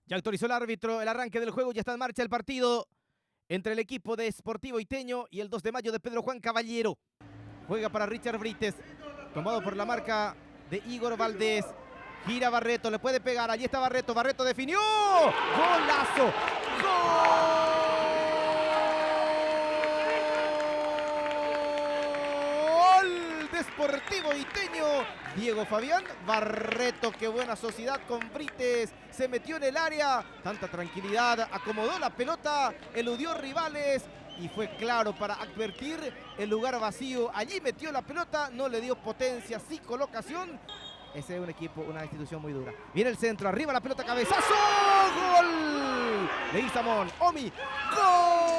Ya autorizó el árbitro el arranque del juego, ya está en marcha el partido entre el equipo de Sportivo Iteño y el 2 de mayo de Pedro Juan Caballero. Juega para Richard Brites, tomado por la marca de Igor Valdés. Gira Barreto, le puede pegar, allí está Barreto, Barreto definió. ¡Golazo! ¡Gol de Sportivo Iteño! Diego Fabián Barreto, qué buena sociedad con Brites, se metió en el área, tanta tranquilidad, acomodó la pelota, eludió rivales y fue claro para advertir el lugar vacío. Allí metió la pelota, no le dio potencia, sí colocación. Ese es un equipo, una institución muy dura. Viene el centro, arriba la pelota, cabezazo, gol. Leguizamón, Omi, gol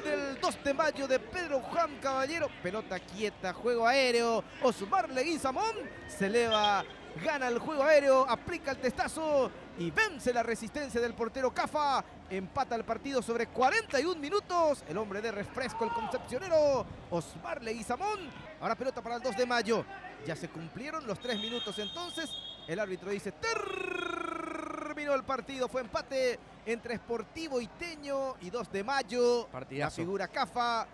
del 2 de mayo de Pedro Juan Caballero. Pelota quieta, juego aéreo. Osmar Leguizamón se eleva, gana el juego aéreo, aplica el testazo y vence la resistencia del portero Cafa. Empata el partido sobre 41 minutos. El hombre de refresco, el concepcionero Osmar Leguizamón. Ahora pelota para el 2 de mayo. Ya se cumplieron los 3 minutos entonces. El árbitro dice terminó el partido. Fue empate entre Sportivo Iteño y 2 de mayo. Partidazo. La figura Cafa.